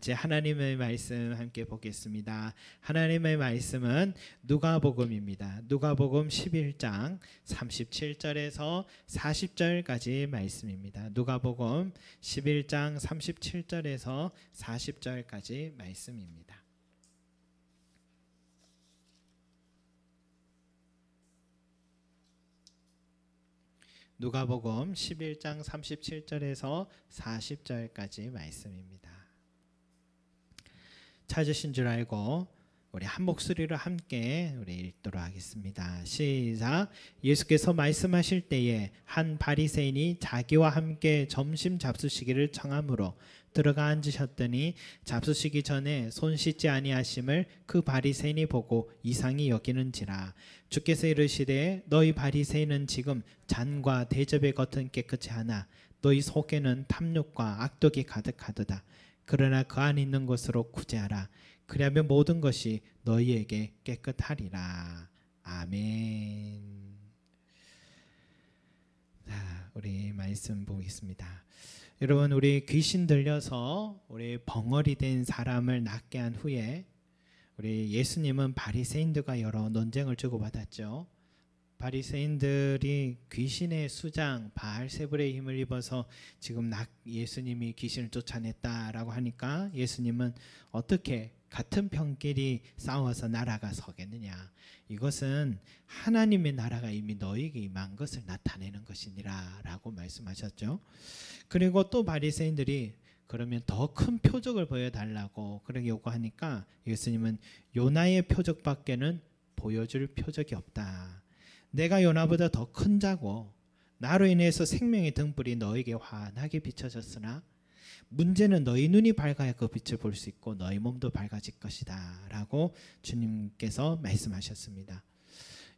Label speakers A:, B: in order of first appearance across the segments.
A: 같이 하나님의 말씀 함께 보겠습니다. 하나님의 말씀은 누가복음입니다. 누가복음 11장 37절에서 40절까지 말씀입니다. 누가복음 11장 37절에서 40절까지 말씀입니다. 누가복음 11장 37절에서 40절까지 말씀입니다. 찾으신 줄 알고 우리 한 목소리로 함께 우리 읽도록 하겠습니다. 시작. 예수께서 말씀하실 때에 한 바리새인이 자기와 함께 점심 잡수시기를 청하므로 들어가 앉으셨더니 잡수시기 전에 손 씻지 아니하심을 그 바리새인이 보고 이상히 여기는지라. 주께서 이르시되 너희 바리새인은 지금 잔과 대접의 겉은 깨끗이 하나 너희 속에는 탐욕과 악독이 가득하도다. 그러나 그 안에 있는 것으로 구제하라. 그리하면 모든 것이 너희에게 깨끗하리라. 아멘. 자, 우리 말씀 보겠습니다. 여러분, 우리 귀신 들려서 우리 벙어리 된 사람을 낫게 한 후에 우리 예수님은 바리새인들과 여러 논쟁을 주고받았죠. 바리새인들이 귀신의 수장 바알세불의 힘을 입어서 지금 예수님이 귀신을 쫓아냈다라고 하니까 예수님은 어떻게 같은 편끼리 싸워서 나라가 서겠느냐. 이것은 하나님의 나라가 이미 너희에게 임한 것을 나타내는 것이니라 라고 말씀하셨죠. 그리고 또 바리새인들이 그러면 더 큰 표적을 보여달라고 그렇게 요구하니까 예수님은 요나의 표적밖에는 보여줄 표적이 없다. 내가 요나보다 더 큰 자고 나로 인해서 생명의 등불이 너에게 환하게 비춰졌으나 문제는 너희 눈이 밝아야 그 빛을 볼 수 있고 너희 몸도 밝아질 것이다 라고 주님께서 말씀하셨습니다.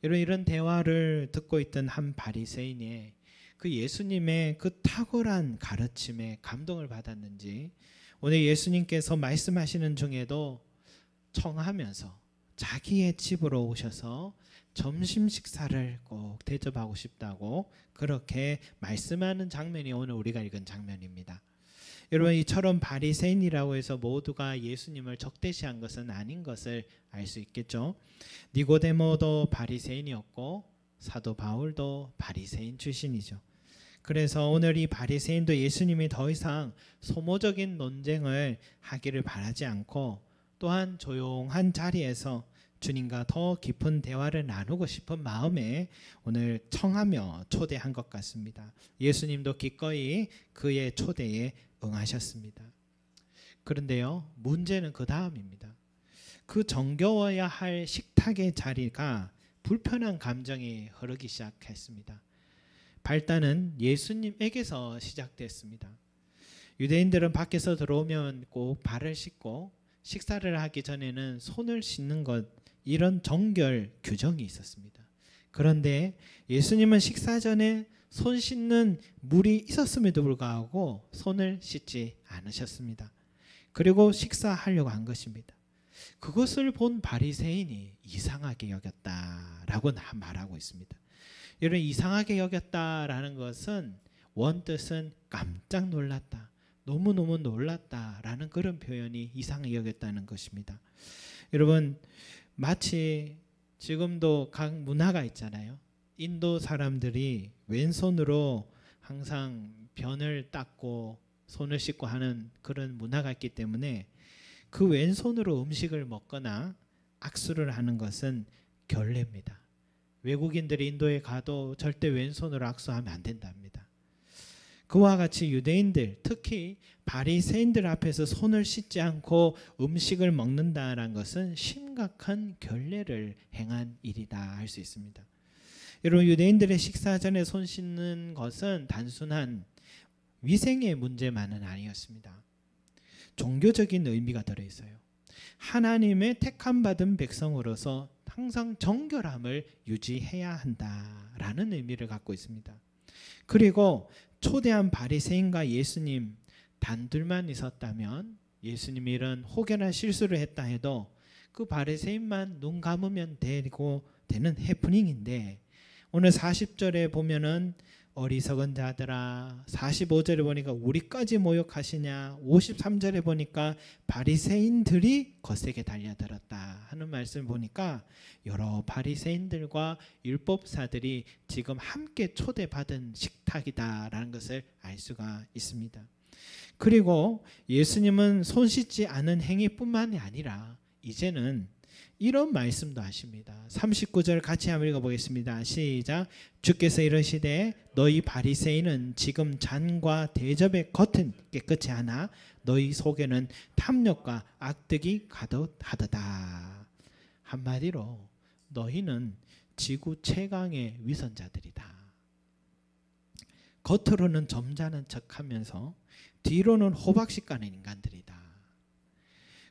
A: 이런 대화를 듣고 있던 한 바리새인이 그 예수님의 그 탁월한 가르침에 감동을 받았는지 오늘 예수님께서 말씀하시는 중에도 청하면서 자기의 집으로 오셔서 점심 식사를 꼭 대접하고 싶다고 그렇게 말씀하는 장면이 오늘 우리가 읽은 장면입니다. 여러분, 이처럼 바리새인이라고 해서 모두가 예수님을 적대시한 것은 아닌 것을 알 수 있겠죠. 니고데모도 바리새인이었고 사도 바울도 바리새인 출신이죠. 그래서 오늘 이 바리새인도 예수님이 더 이상 소모적인 논쟁을 하기를 바라지 않고 또한 조용한 자리에서 주님과 더 깊은 대화를 나누고 싶은 마음에 오늘 청하며 초대한 것 같습니다. 예수님도 기꺼이 그의 초대에 응하셨습니다. 그런데요, 문제는 그 다음입니다. 그 정겨워야 할 식탁의 자리가 불편한 감정이 흐르기 시작했습니다. 발단은 예수님에게서 시작됐습니다. 유대인들은 밖에서 들어오면 꼭 발을 씻고 식사를 하기 전에는 손을 씻는 것, 이런 정결 규정이 있었습니다. 그런데 예수님은 식사 전에 손 씻는 물이 있었음에도 불구하고 손을 씻지 않으셨습니다. 그리고 식사하려고 한 것입니다. 그것을 본 바리새인이 이상하게 여겼다라고 말하고 있습니다. 이런 이상하게 여겼다라는 것은 원뜻은 깜짝 놀랐다, 너무너무 놀랐다라는 그런 표현이 이상하게 여겼다는 것입니다. 여러분, 마치 지금도 각 문화가 있잖아요. 인도 사람들이 왼손으로 항상 변을 닦고 손을 씻고 하는 그런 문화가 있기 때문에 그 왼손으로 음식을 먹거나 악수를 하는 것은 결례입니다. 외국인들이 인도에 가도 절대 왼손으로 악수하면 안 된답니다. 그와 같이 유대인들, 특히 바리새인들 앞에서 손을 씻지 않고 음식을 먹는다는 것은 심각한 결례를 행한 일이다 할 수 있습니다. 여러분, 유대인들의 식사 전에 손 씻는 것은 단순한 위생의 문제만은 아니었습니다. 종교적인 의미가 들어있어요. 하나님의 택함받은 백성으로서 항상 정결함을 유지해야 한다라는 의미를 갖고 있습니다. 그리고 초대한 바리새인과 예수님 단둘만 있었다면 예수님이 이런 혹여나 실수를 했다 해도 그 바리새인만 눈 감으면 되는 해프닝인데 오늘 40절에 보면은 어리석은 자들아. 45절에 보니까 우리까지 모욕하시냐. 53절에 보니까 바리새인들이 거세게 달려들었다 하는 말씀을 보니까 여러 바리새인들과 율법사들이 지금 함께 초대받은 식탁이다라는 것을 알 수가 있습니다. 그리고 예수님은 손 씻지 않은 행위뿐만이 아니라 이제는 이런 말씀도 하십니다. 39절 같이 한번 읽어보겠습니다. 시작. 주께서 이르시되 너희 바리새인은 지금 잔과 대접의 겉은 깨끗이 하나 너희 속에는 탐욕과 악득이 가득하도다. 한마디로 너희는 지구 최강의 위선자들이다. 겉으로는 점잖은 척하면서 뒤로는 호박씨 까는 인간들이다.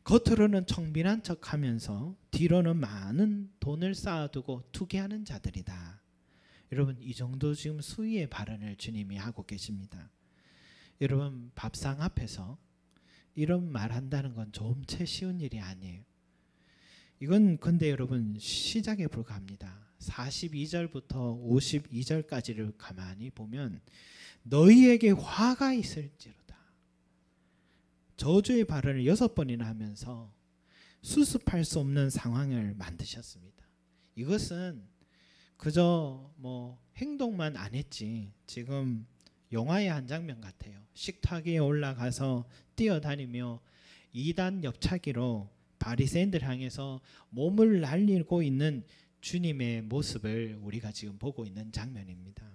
A: 겉으로는 청빈한 척하면서 뒤로는 많은 돈을 쌓아두고 투기하는 자들이다. 여러분, 이 정도 지금 수위의 발언을 주님이 하고 계십니다. 여러분, 밥상 앞에서 이런 말한다는 건 좀채 쉬운 일이 아니에요. 이건 근데 여러분 시작에 불과합니다. 42절부터 52절까지를 가만히 보면 너희에게 화가 있을지로다. 저주의 발언을 6번이나 하면서 수습할 수 없는 상황을 만드셨습니다. 이것은 그저 행동만 안 했지 지금 영화의 한 장면 같아요. 식탁 위에 올라가서 뛰어다니며 2단 옆차기로 바리새인들 향해서 몸을 날리고 있는 주님의 모습을 우리가 지금 보고 있는 장면입니다.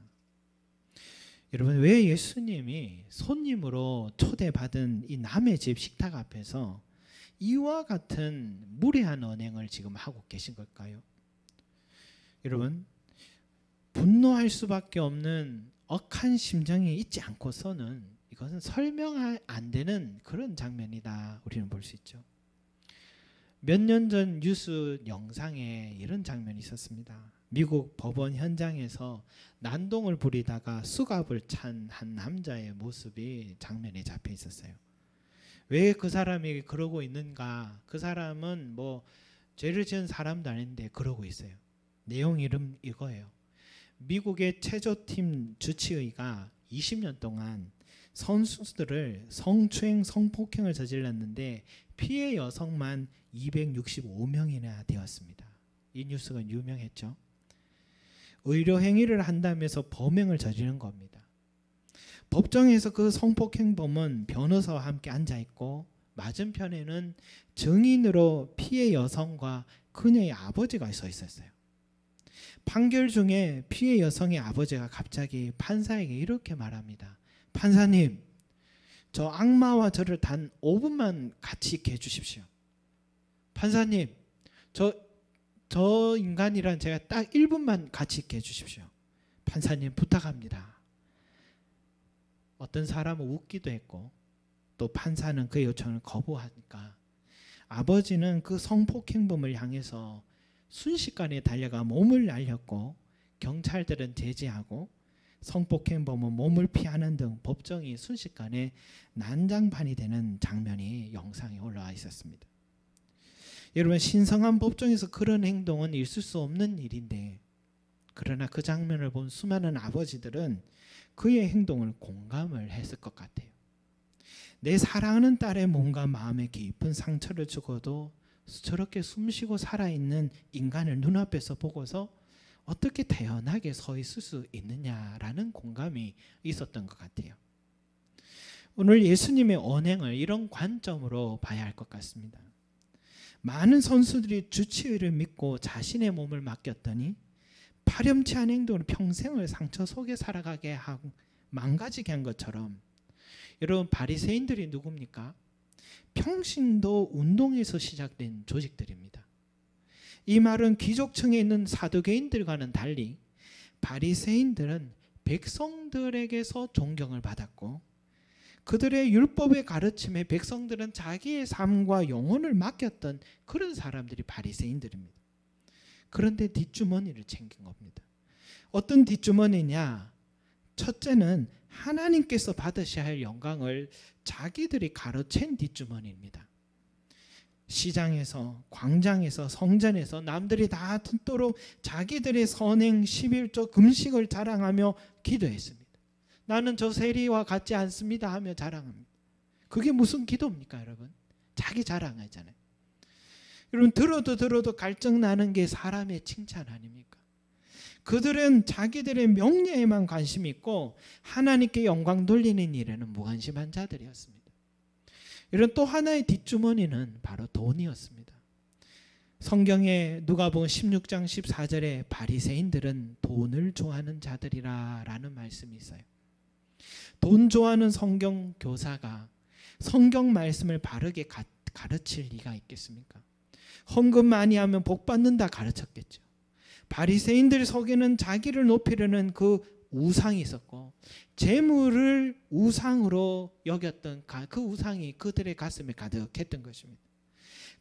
A: 여러분, 왜 예수님이 손님으로 초대받은 이 남의 집 식탁 앞에서 이와 같은 무례한 언행을 지금 하고 계신 걸까요? 여러분, 분노할 수밖에 없는 억한 심정이 있지 않고서는 이것은 설명 안 되는 그런 장면이다 우리는 볼 수 있죠. 몇 년 전 뉴스 영상에 이런 장면이 있었습니다. 미국 법원 현장에서 난동을 부리다가 수갑을 찬 한 남자의 모습이 장면에 잡혀 있었어요. 왜 그 사람이 그러고 있는가? 그 사람은 죄를 지은 사람도 아닌데 그러고 있어요. 내용 이름 이거예요. 미국의 체조팀 주치의가 20년 동안 선수들을 성추행, 성폭행을 저질렀는데 피해 여성만 265명이나 되었습니다. 이 뉴스가 유명했죠. 의료 행위를 한다면서 범행을 저지른 겁니다. 법정에서 그 성폭행범은 변호사와 함께 앉아있고 맞은편에는 증인으로 피해 여성과 그녀의 아버지가 서 있었어요. 판결 중에 피해 여성의 아버지가 갑자기 판사에게 이렇게 말합니다. 판사님, 저 악마와 저를 단 5분만 같이 있게 해주십시오. 판사님, 저 인간이랑 제가 딱 1분만 같이 있게 해주십시오. 판사님 부탁합니다. 어떤 사람은 웃기도 했고 또 판사는 그 요청을 거부하니까 아버지는 그 성폭행범을 향해서 순식간에 달려가 몸을 날렸고 경찰들은 제지하고 성폭행범은 몸을 피하는 등 법정이 순식간에 난장판이 되는 장면이 영상에 올라와 있었습니다. 여러분, 신성한 법정에서 그런 행동은 있을 수 없는 일인데 그러나 그 장면을 본 수많은 아버지들은 그의 행동을 공감을 했을 것 같아요. 내 사랑하는 딸의 몸과 마음에 깊은 상처를 주고도 저렇게 숨쉬고 살아있는 인간을 눈앞에서 보고서 어떻게 태연하게 서 있을 수 있느냐라는 공감이 있었던 것 같아요. 오늘 예수님의 언행을 이런 관점으로 봐야 할 것 같습니다. 많은 선수들이 주치의를 믿고 자신의 몸을 맡겼더니 파렴치한 행동으로 평생을 상처 속에 살아가게 하고 망가지게 한 것처럼 여러분, 바리새인들이 누굽니까? 평신도 운동에서 시작된 조직들입니다. 이 말은 귀족층에 있는 사두개인들과는 달리 바리새인들은 백성들에게서 존경을 받았고 그들의 율법의 가르침에 백성들은 자기의 삶과 영혼을 맡겼던 그런 사람들이 바리새인들입니다. 그런데 뒷주머니를 챙긴 겁니다. 어떤 뒷주머니냐? 첫째는 하나님께서 받으셔야 할 영광을 자기들이 가로챈 뒷주머니입니다. 시장에서, 광장에서, 성전에서 남들이 다 듣도록 자기들의 선행 11조 금식을 자랑하며 기도했습니다. 나는 저 세리와 같지 않습니다 하며 자랑합니다. 그게 무슨 기도입니까, 여러분? 자기 자랑하잖아요. 여러분, 들어도 갈증 나는 게 사람의 칭찬 아닙니까? 그들은 자기들의 명예에만 관심이 있고 하나님께 영광 돌리는 일에는 무관심한 자들이었습니다. 이런 또 하나의 뒷주머니는 바로 돈이었습니다. 성경에 누가복음 16장 14절에 바리새인들은 돈을 좋아하는 자들이라 라는 말씀이 있어요. 돈 좋아하는 성경 교사가 성경 말씀을 바르게 가르칠 리가 있겠습니까? 헌금 많이 하면 복 받는다 가르쳤겠죠. 바리새인들 속에는 자기를 높이려는 그 우상이 있었고 재물을 우상으로 여겼던 그 우상이 그들의 가슴에 가득했던 것입니다.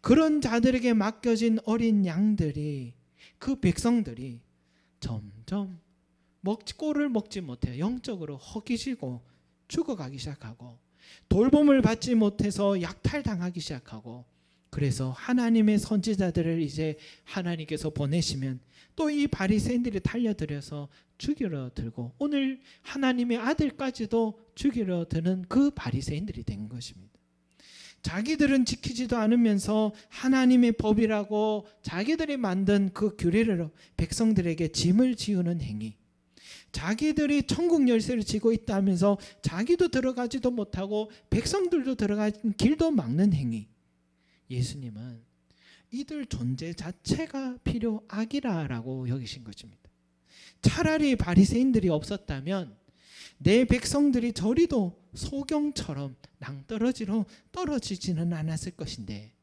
A: 그런 자들에게 맡겨진 어린 양들이, 그 백성들이 점점 꼴을 먹지 못해요. 영적으로 허기지고 죽어가기 시작하고 돌봄을 받지 못해서 약탈당하기 시작하고, 그래서 하나님의 선지자들을 이제 하나님께서 보내시면 또 이 바리새인들이 달려들어서 죽이려 들고 오늘 하나님의 아들까지도 죽이려 드는 그 바리새인들이 된 것입니다. 자기들은 지키지도 않으면서 하나님의 법이라고 자기들이 만든 그 규례로 백성들에게 짐을 지우는 행위, 자기들이 천국 열쇠를 쥐고 있다면서 자기도 들어가지도 못하고 백성들도 들어가는 길도 막는 행위. 예수님은 이들 존재 자체가 필요악이라고 여기신 것입니다. 차라리 바리새인들이 없었다면 내 백성들이 저리도 소경처럼 낭떠러지로 떨어지지는 않았을 것인데,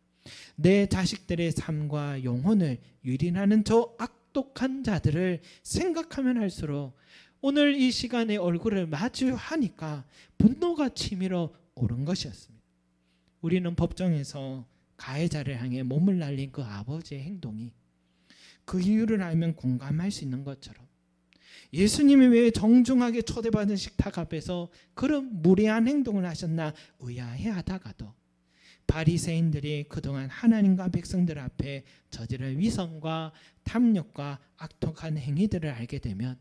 A: 내 자식들의 삶과 영혼을 유린하는 저 악독한 자들을 생각하면 할수록 오늘 이 시간에 얼굴을 마주하니까 분노가 치밀어 오른 것이었습니다. 우리는 법정에서 가해자를 향해 몸을 날린 그 아버지의 행동이 그 이유를 알면 공감할 수 있는 것처럼 예수님이 왜 정중하게 초대받은 식탁 앞에서 그런 무례한 행동을 하셨나 의아해하다가도 바리새인들이 그동안 하나님과 백성들 앞에 저지른 위선과 탐욕과 악독한 행위들을 알게 되면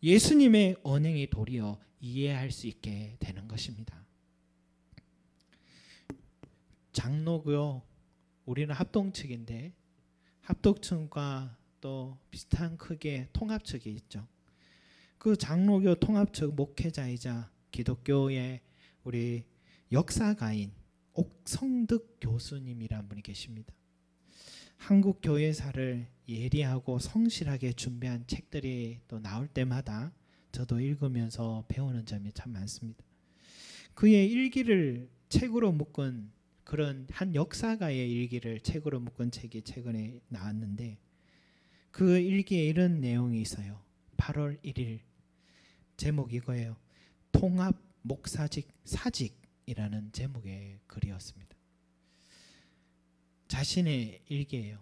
A: 예수님의 언행이 도리어 이해할 수 있게 되는 것입니다. 장로교, 우리는 합동측인데 합동측과 또 비슷한 크기의 통합측이 있죠. 그 장로교 통합측 목회자이자 기독교의 우리 역사가인 옥성득 교수님이란 분이 계십니다. 한국 교회사를 예리하고 성실하게 준비한 책들이 또 나올 때마다 저도 읽으면서 배우는 점이 참 많습니다. 그의 일기를 책으로 묶은 그런 한 역사가의 일기를 책으로 묶은 책이 최근에 나왔는데, 그 일기에 이런 내용이 있어요. 8월 1일 제목이 이거예요. 통합 목사직 사직이라는 제목의 글이었습니다. 자신의 일기예요.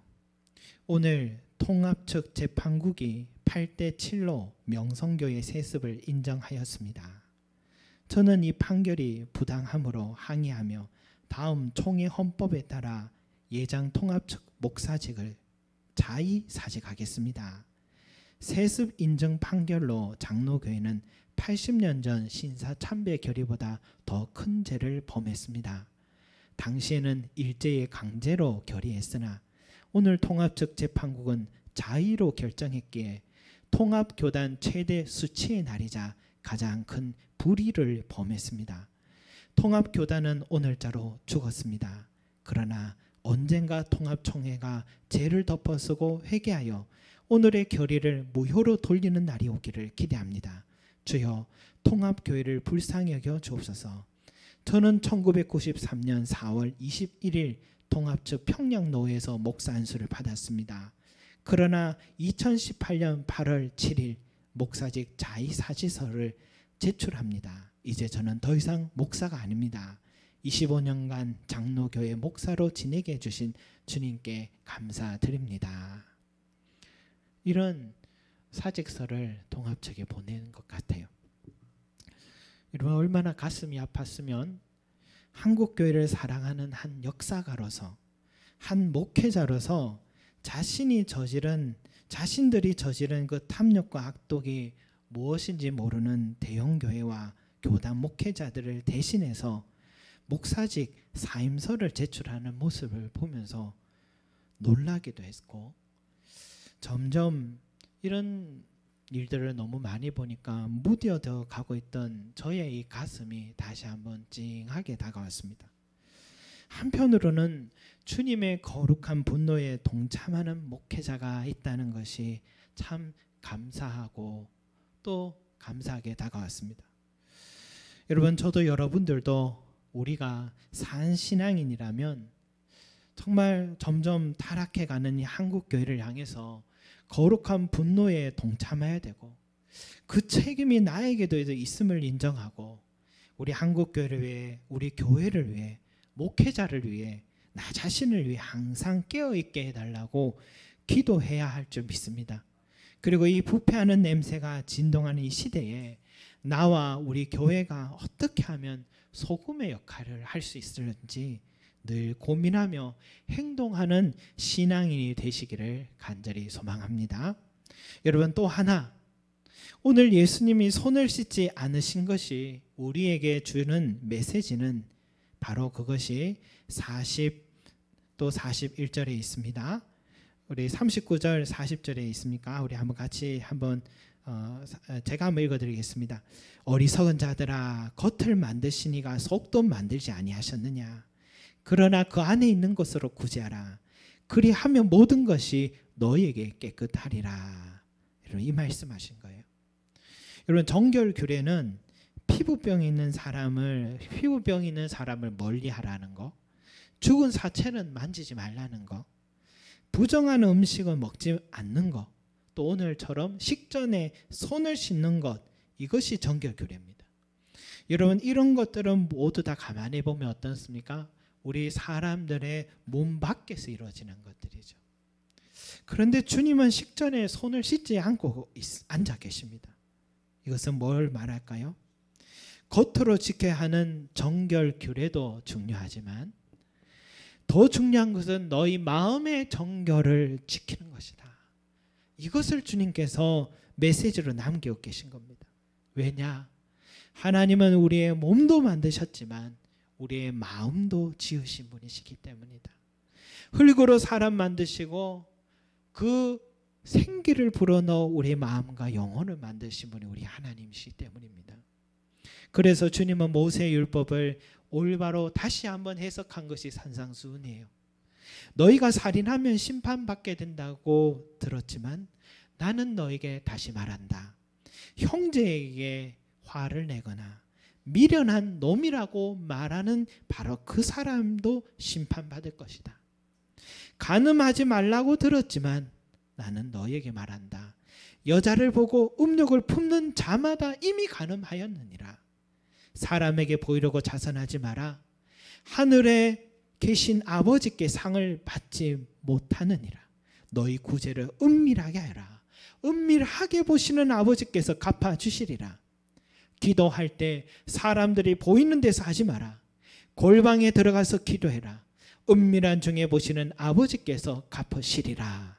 A: 오늘 통합 측 재판국이 8대7로 명성교회 세습을 인정하였습니다. 저는 이 판결이 부당함으로 항의하며 다음 총회 헌법에 따라 예장 통합 측 목사직을 자의 사직하겠습니다. 세습 인정 판결로 장로교회는 80년 전 신사 참배 결의보다 더 큰 죄를 범했습니다. 당시에는 일제의 강제로 결의했으나 오늘 통합 측 재판국은 자의로 결정했기에 통합교단 최대 수치의 날이자 가장 큰 불의를 범했습니다. 통합교단은 오늘자로 죽었습니다. 그러나 언젠가 통합총회가 죄를 덮어쓰고 회개하여 오늘의 결의를 무효로 돌리는 날이 오기를 기대합니다. 주여 통합교회를 불쌍히 여겨 주옵소서. 저는 1993년 4월 21일 통합측 평양노회에서 목사 안수를 받았습니다. 그러나 2018년 8월 7일 목사직 자의사직서를 제출합니다. 이제 저는 더 이상 목사가 아닙니다. 25년간 장로교회 목사로 지내게 해주신 주님께 감사드립니다. 이런 사직서를 통합측에 보낸 것 같아요. 여러분, 얼마나 가슴이 아팠으면 한국교회를 사랑하는 한 역사가로서, 한 목회자로서 자신들이 저지른 그 탐욕과 악독이 무엇인지 모르는 대형교회와 교단 목회자들을 대신해서 목사직 사임서를 제출하는 모습을 보면서 놀라기도 했고, 점점 이런 일들을 너무 많이 보니까 무뎌져 가고 있던 저의 이 가슴이 다시 한번 찡하게 다가왔습니다. 한편으로는 주님의 거룩한 분노에 동참하는 목회자가 있다는 것이 참 감사하고 또 감사하게 다가왔습니다. 여러분, 저도 여러분들도 우리가 산신앙인이라면 정말 점점 타락해가는 이 한국교회를 향해서 거룩한 분노에 동참해야 되고, 그 책임이 나에게도 있음을 인정하고, 우리 한국교회를 위해, 우리 교회를 위해, 목회자를 위해, 나 자신을 위해 항상 깨어있게 해달라고 기도해야 할 줄 믿습니다. 그리고 이 부패하는 냄새가 진동하는 이 시대에 나와 우리 교회가 어떻게 하면 소금의 역할을 할 수 있을지 늘 고민하며 행동하는 신앙인이 되시기를 간절히 소망합니다. 여러분, 또 하나, 오늘 예수님이 손을 씻지 않으신 것이 우리에게 주는 메시지는 바로 그것이 40 또 41절에 있습니다. 우리 39절 40절에 있습니까? 우리 한번 같이 한번 제가 한번 읽어드리겠습니다. 어리석은 자들아, 겉을 만드시니가 속도 만들지 아니하셨느냐? 그러나 그 안에 있는 것으로 구제하라. 그리하면 모든 것이 너희에게 깨끗하리라. 여러분, 이 말씀하신 거예요. 여러분, 정결규례는 피부병이 있는 사람을 멀리하라는 거, 죽은 사체는 만지지 말라는 거, 부정한 음식은 먹지 않는 것, 또 오늘처럼 식전에 손을 씻는 것, 이것이 정결규례입니다. 여러분, 이런 것들은 모두 다 가만히 보면 어떻습니까? 우리 사람들의 몸 밖에서 이루어지는 것들이죠. 그런데 주님은 식전에 손을 씻지 않고 앉아 계십니다. 이것은 뭘 말할까요? 겉으로 지켜야 하는 정결규례도 중요하지만 더 중요한 것은 너희 마음의 정결을 지키는 것이다. 이것을 주님께서 메시지로 남기고 계신 겁니다. 왜냐? 하나님은 우리의 몸도 만드셨지만 우리의 마음도 지으신 분이시기 때문이다. 흙으로 사람 만드시고 그 생기를 불어넣어 우리의 마음과 영혼을 만드신 분이 우리 하나님이시기 때문입니다. 그래서 주님은 모세의 율법을 올바로 다시 한번 해석한 것이 산상수훈이에요. 너희가 살인하면 심판받게 된다고 들었지만 나는 너에게 다시 말한다. 형제에게 화를 내거나 미련한 놈이라고 말하는 바로 그 사람도 심판받을 것이다. 간음하지 말라고 들었지만 나는 너에게 말한다. 여자를 보고 음욕을 품는 자마다 이미 간음하였느니라. 사람에게 보이려고 자선하지 마라. 하늘에 계신 아버지께 상을 받지 못하느니라. 너희 구제를 은밀하게 하라. 은밀하게 보시는 아버지께서 갚아주시리라. 기도할 때 사람들이 보이는 데서 하지 마라. 골방에 들어가서 기도해라. 은밀한 중에 보시는 아버지께서 갚으시리라.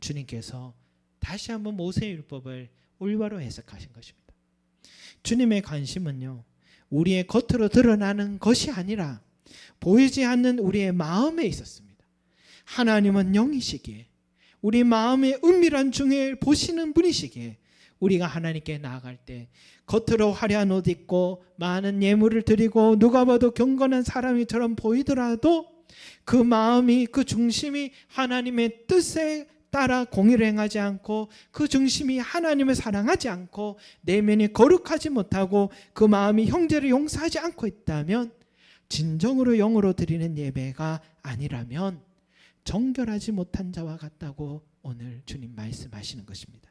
A: 주님께서 다시 한번 모세의 율법을 올바로 해석하신 것입니다. 주님의 관심은요, 우리의 겉으로 드러나는 것이 아니라 보이지 않는 우리의 마음에 있었습니다. 하나님은 영이시기에 우리 마음의 은밀한 중에 보시는 분이시기에 우리가 하나님께 나아갈 때 겉으로 화려한 옷 입고 많은 예물을 드리고 누가 봐도 경건한 사람처럼 보이더라도 그 마음이, 그 중심이 하나님의 뜻에 따라 공의를 행하지 않고 그 중심이 하나님을 사랑하지 않고 내면이 거룩하지 못하고 그 마음이 형제를 용서하지 않고 있다면, 진정으로 영으로 드리는 예배가 아니라면 정결하지 못한 자와 같다고 오늘 주님 말씀하시는 것입니다.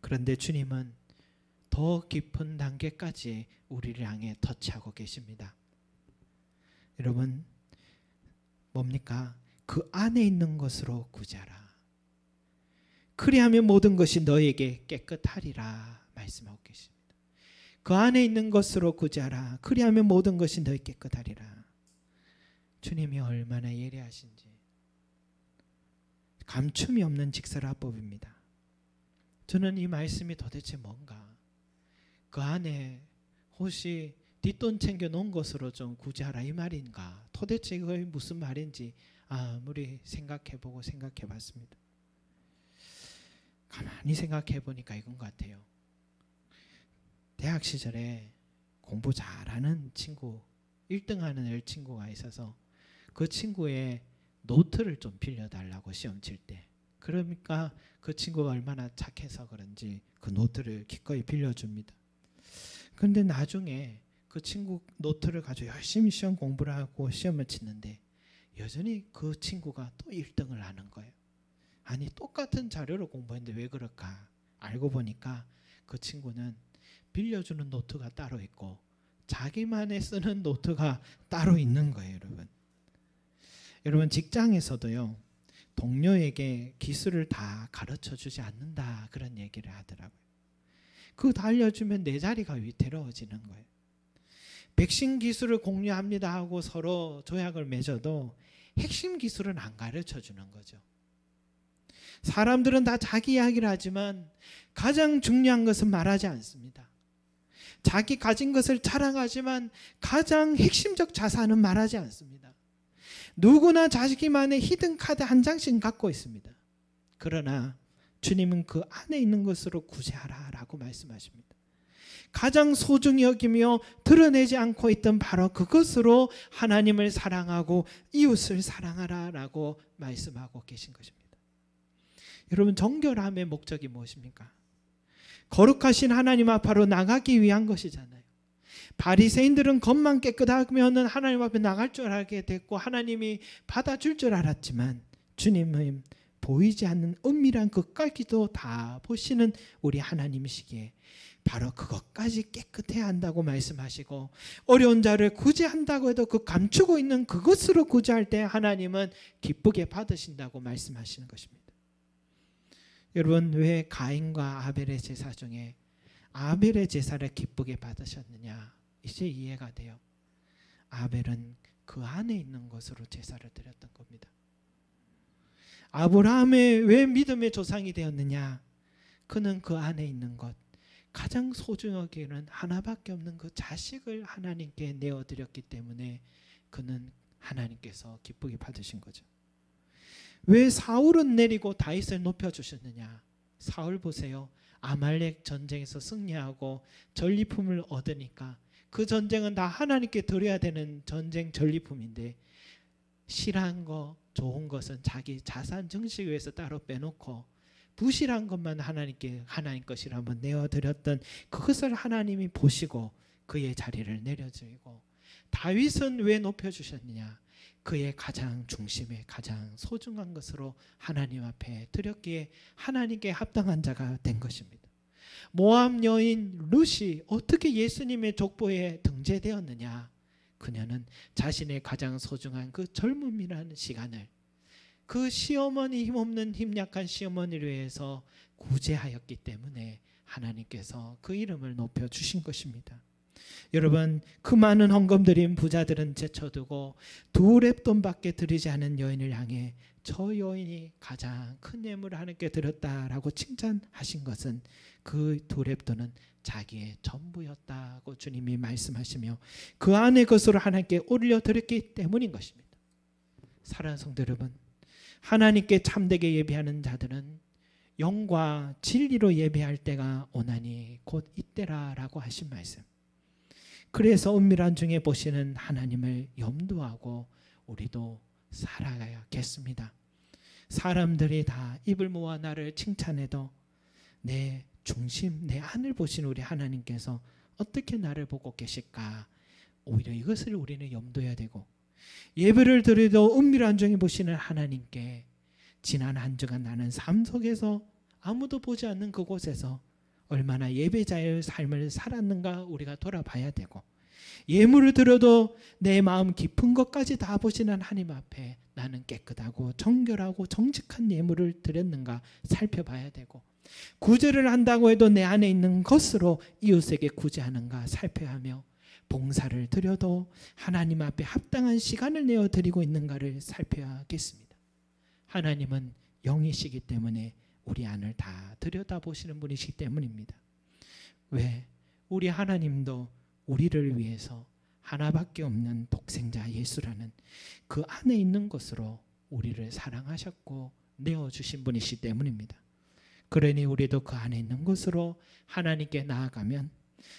A: 그런데 주님은 더 깊은 단계까지 우리를 향해 터치하고 계십니다. 여러분, 뭡니까? 그 안에 있는 것으로 구제하라. 그리하면 모든 것이 너에게 깨끗하리라 말씀하고 계십니다. 그 안에 있는 것으로 구제하라. 그리하면 모든 것이 너에게 깨끗하리라. 주님이 얼마나 예리하신지 감춤이 없는 직설화법입니다. 저는 이 말씀이 도대체 뭔가, 그 안에 혹시 뒷돈 챙겨 놓은 것으로 좀 구제하라 이 말인가, 도대체 그게 무슨 말인지 아무리 생각해보고 생각해봤습니다. 가만히 생각해보니까 이건 것 같아요. 대학 시절에 공부 잘하는 친구, 1등하는 친구가 있어서 그 친구의 노트를 좀 빌려달라고 시험 칠 때, 그러니까 그 친구가 얼마나 착해서 그런지 그 노트를 기꺼이 빌려줍니다. 그런데 나중에 그 친구 노트를 가지고 열심히 시험 공부를 하고 시험을 치는데 여전히 그 친구가 또 1등을 하는 거예요. 아니, 똑같은 자료를 공부했는데 왜 그럴까? 알고 보니까 그 친구는 빌려주는 노트가 따로 있고 자기만의 쓰는 노트가 따로 있는 거예요. 여러분 직장에서도요, 동료에게 기술을 다 가르쳐 주지 않는다 그런 얘기를 하더라고요. 그거 다 알려주면 내 자리가 위태로워지는 거예요. 백신 기술을 공유합니다 하고 서로 조약을 맺어도 핵심 기술은 안 가르쳐 주는 거죠. 사람들은 다 자기 이야기를 하지만 가장 중요한 것은 말하지 않습니다. 자기 가진 것을 자랑하지만 가장 핵심적 자산은 말하지 않습니다. 누구나 자기만의 히든 카드 한 장씩 갖고 있습니다. 그러나 주님은 그 안에 있는 것으로 구제하라 라고 말씀하십니다. 가장 소중히 여기며 드러내지 않고 있던 바로 그것으로 하나님을 사랑하고 이웃을 사랑하라 라고 말씀하고 계신 것입니다. 여러분, 정결함의 목적이 무엇입니까? 거룩하신 하나님 앞으로 나가기 위한 것이잖아요. 바리새인들은 겉만 깨끗하면 하나님 앞에 나갈 줄 알게 됐고 하나님이 받아줄 줄 알았지만 주님은 보이지 않는 은밀한 것까지도 다 보시는 우리 하나님이시기에 바로 그것까지 깨끗해야 한다고 말씀하시고, 어려운 자를 구제한다고 해도 그 감추고 있는 그것으로 구제할 때 하나님은 기쁘게 받으신다고 말씀하시는 것입니다. 여러분, 왜 가인과 아벨의 제사 중에 아벨의 제사를 기쁘게 받으셨느냐, 이제 이해가 돼요. 아벨은 그 안에 있는 것으로 제사를 드렸던 겁니다. 아브라함의 왜 믿음의 조상이 되었느냐, 그는 그 안에 있는 것, 가장 소중하게는 하나밖에 없는 그 자식을 하나님께 내어드렸기 때문에 그는 하나님께서 기쁘게 받으신 거죠. 왜 사울은 내리고 다윗을 높여주셨느냐? 사울 보세요. 아말렉 전쟁에서 승리하고 전리품을 얻으니까 그 전쟁은 다 하나님께 드려야 되는 전쟁 전리품인데 실한 거, 좋은 것은 자기 자산 증식을 위해서 따로 빼놓고 부실한 것만 하나님께 하나님 것이라 한번 내어드렸던 그것을 하나님이 보시고 그의 자리를 내려주고, 다윗은 왜 높여주셨느냐? 그의 가장 중심에 가장 소중한 것으로 하나님 앞에 드렸기에 하나님께 합당한 자가 된 것입니다. 모압 여인 룻이 어떻게 예수님의 족보에 등재되었느냐? 그녀는 자신의 가장 소중한 그 젊음이라는 시간을 그 시어머니, 힘없는 힘약한 시어머니를 위해서 구제하였기 때문에 하나님께서 그 이름을 높여주신 것입니다. 여러분, 그 많은 헌금 드린 부자들은 제쳐두고 2렙돈밖에 드리지 않은 여인을 향해 저 여인이 가장 큰 예물을 하나님께 드렸다라고 칭찬하신 것은 그 2렙돈은 자기의 전부였다고 주님이 말씀하시며 그 안의 것으로 하나님께 올려드렸기 때문인 것입니다. 사랑하는 성도 여러분, 하나님께 참되게 예배하는 자들은 영과 진리로 예배할 때가 오나니 곧 이때라라고 하신 말씀. 그래서 은밀한 중에 보시는 하나님을 염두하고 우리도 살아가야겠습니다. 사람들이 다 입을 모아 나를 칭찬해도 내 중심, 내 안을 보시는 우리 하나님께서 어떻게 나를 보고 계실까? 오히려 이것을 우리는 염두해야 되고, 예배를 드려도 은밀한 중에 보시는 하나님께 지난 한 주간 나는 삶 속에서 아무도 보지 않는 그곳에서 얼마나 예배자의 삶을 살았는가 우리가 돌아봐야 되고, 예물을 드려도 내 마음 깊은 것까지 다 보시는 하나님 앞에 나는 깨끗하고 정결하고 정직한 예물을 드렸는가 살펴봐야 되고, 구제를 한다고 해도 내 안에 있는 것으로 이웃에게 구제하는가 살펴야 하며, 봉사를 드려도 하나님 앞에 합당한 시간을 내어드리고 있는가를 살펴야겠습니다. 하나님은 영이시기 때문에 우리 안을 다 들여다보시는 분이시기 때문입니다. 왜? 우리 하나님도 우리를 위해서 하나밖에 없는 독생자 예수라는 그 안에 있는 것으로 우리를 사랑하셨고 내어주신 분이시기 때문입니다. 그러니 우리도 그 안에 있는 것으로 하나님께 나아가면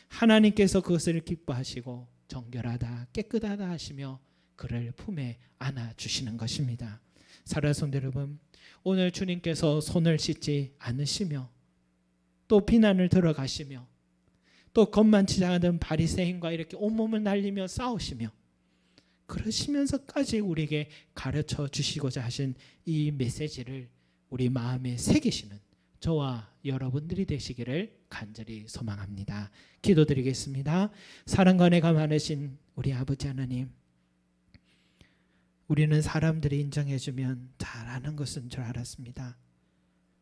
A: 하나님께서 그것을 기뻐하시고 정결하다 깨끗하다 하시며 그를 품에 안아주시는 것입니다. 사랑하는 성도 여러분, 오늘 주님께서 손을 씻지 않으시며 또 비난을 들어가시며 또 겉만치지 않은 바리새인과 이렇게 온몸을 날리며 싸우시며 그러시면서까지 우리에게 가르쳐 주시고자 하신 이 메시지를 우리 마음에 새기시는 저와 여러분들이 되시기를 간절히 소망합니다. 기도드리겠습니다. 사랑과 은혜가 많으신 우리 아버지 하나님, 우리는 사람들이 인정해주면 잘하는 것은 줄 알았습니다.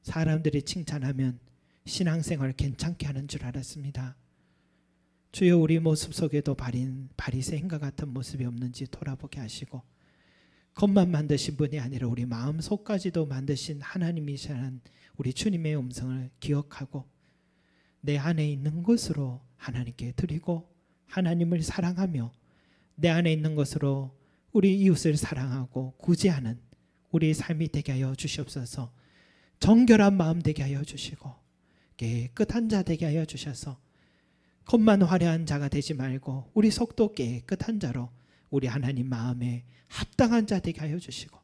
A: 사람들이 칭찬하면 신앙생활 괜찮게 하는 줄 알았습니다. 주여, 우리 모습 속에도 바리새인과 같은 모습이 없는지 돌아보게 하시고 겉만 만드신 분이 아니라 우리 마음속까지도 만드신 하나님이시라는 우리 주님의 음성을 기억하고 내 안에 있는 것으로 하나님께 드리고 하나님을 사랑하며 내 안에 있는 것으로 우리 이웃을 사랑하고 구제하는 우리 삶이 되게 하여 주시옵소서. 정결한 마음 되게 하여 주시고 깨끗한 자 되게 하여 주셔서 겉만 화려한 자가 되지 말고 우리 속도 깨끗한 자로 우리 하나님 마음에 합당한 자 되게 하여 주시고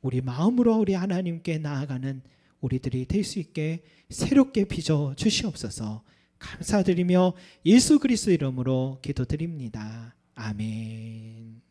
A: 우리 마음으로 우리 하나님께 나아가는 우리들이 될 수 있게 새롭게 빚어 주시옵소서. 감사드리며 예수 그리스도 이름으로 기도드립니다. 아멘.